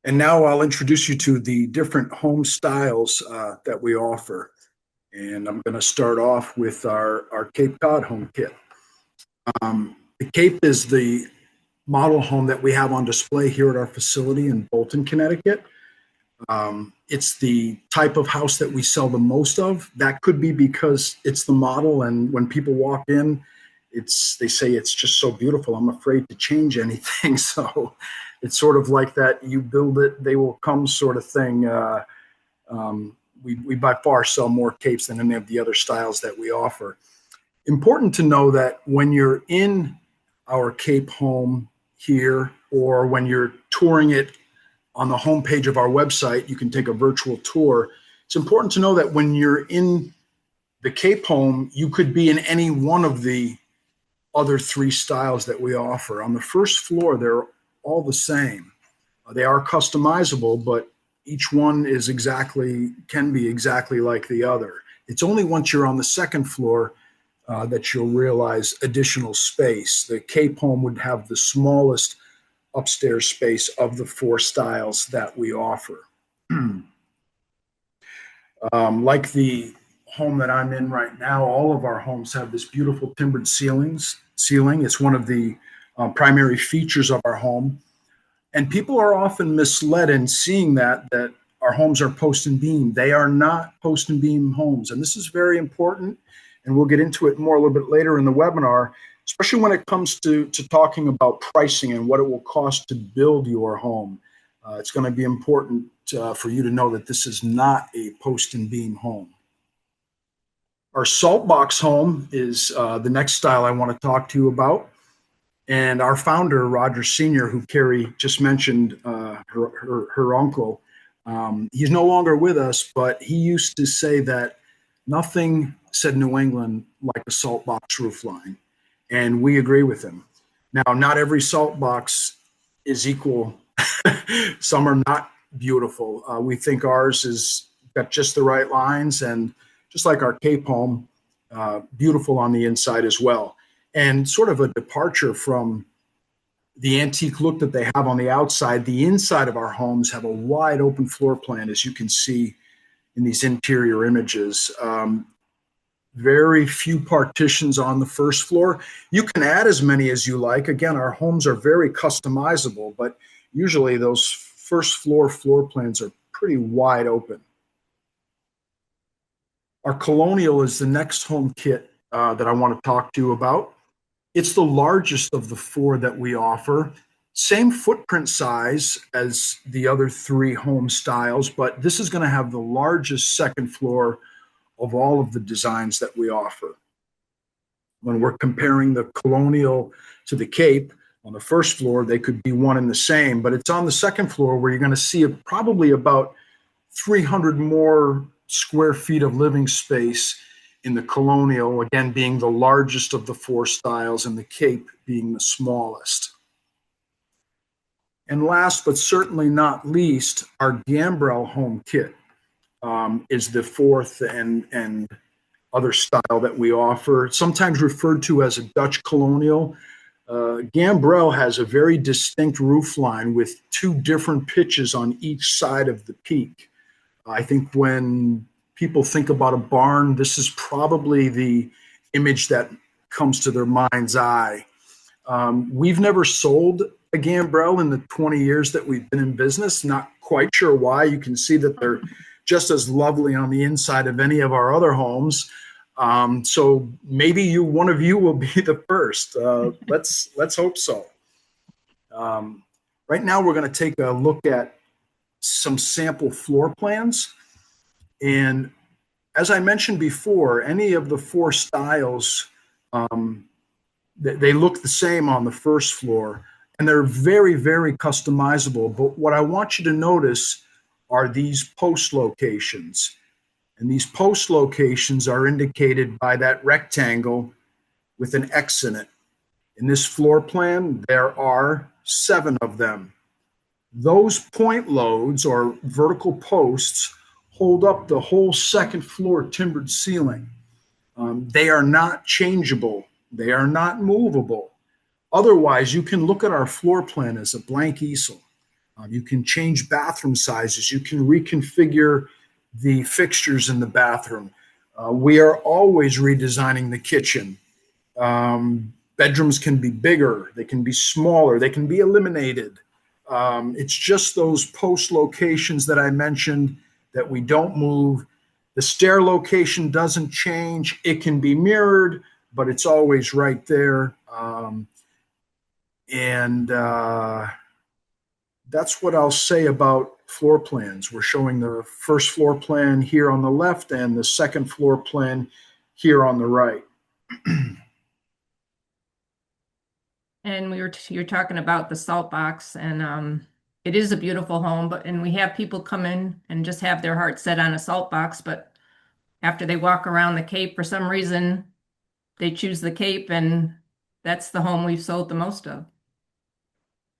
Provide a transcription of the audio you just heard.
And now I'll introduce you to the different home styles that we offer. And I'm going to start off with our Cape Cod home kit. The Cape is the model home that we have on display here at our facility in Bolton, Connecticut. It's the type of house that we sell the most of. That could be because it's the model, and when people walk in, they say it's just so beautiful. I'm afraid to change anything. So it's sort of like that. You build it, they will come sort of thing. We by far sell more capes than any of the other styles that we offer. Important to know that when you're in our Cape home here, or when you're touring it on the homepage of our website, you can take a virtual tour. It's important to know that when you're in the Cape home, you could be in any one of the other three styles that we offer. On the first floor, they're all the same. They are customizable, but each one can be exactly like the other. It's only once you're on the second floor that you'll realize additional space. The Cape home would have the smallest upstairs space of the four styles that we offer. Like the home that I'm in right now, all of our homes have this beautiful timbered ceiling. It's one of the primary features of our home. And people are often misled in seeing that our homes are post and beam. They are not post and beam homes. And this is very important. And we'll get into it more a little bit later in the webinar, especially when it comes to talking about pricing and what it will cost to build your home. It's going to be important for you to know that this is not a post and beam home. Our Saltbox home is the next style I want to talk to you about. And our founder, Roger Sr., who Carrie just mentioned, her uncle, he's no longer with us, but he used to say that nothing said New England like a Saltbox roofline. And we agree with him. Now, not every Saltbox is equal. Some are not beautiful. We think ours is got just the right lines, and just like our Cape home, beautiful on the inside as well. And sort of a departure from the antique look that they have on the outside, the inside of our homes have a wide open floor plan, as you can see in these interior images. Very few partitions on the first floor. You can add as many as you like. Again, our homes are very customizable, but usually those first floor plans are pretty wide open. Our Colonial is the next home kit that I want to talk to you about. It's the largest of the four that we offer. Same footprint size as the other three home styles, but this is going to have the largest second floor of all of the designs that we offer. When we're comparing the Colonial to the Cape, on the first floor, they could be one and the same, but it's on the second floor where you're going to see probably about 300 more square feet of living space in the Colonial, again, being the largest of the four styles, and the Cape being the smallest. And last, but certainly not least, our Gambrel home kit is the fourth and other style that we offer, sometimes referred to as a Dutch Colonial. Gambrel has a very distinct roof line with two different pitches on each side of the peak. I think when people think about a barn, this is probably the image that comes to their mind's eye. We've never sold a Gambrel in the 20 years that we've been in business. Not quite sure why. You can see that they're just as lovely on the inside of any of our other homes. So maybe one of you will be the first. Let's hope so. Right now, we're going to take a look at some sample floor plans. And as I mentioned before, any of the four styles, they look the same on the first floor, and they're very, very customizable. But what I want you to notice are these post locations. And these post locations are indicated by that rectangle with an X in it. In this floor plan, there are 7 of them. Those point loads, or vertical posts, hold up the whole second floor timbered ceiling. They are not changeable. They are not movable. Otherwise, you can look at our floor plan as a blank easel. You can change bathroom sizes. You can reconfigure the fixtures in the bathroom. We are always redesigning the kitchen. Bedrooms can be bigger, they can be smaller, they can be eliminated. It's just those post locations that I mentioned that we don't move. The stair location doesn't change. It can be mirrored, but it's always right there. And That's what I'll say about floor plans. We're showing the first floor plan here on the left and the second floor plan here on the right. And you're talking about the Saltbox, and it is a beautiful home, and we have people come in and just have their heart set on a Saltbox, but after they walk around the Cape, for some reason, they choose the Cape, and that's the home we've sold the most of.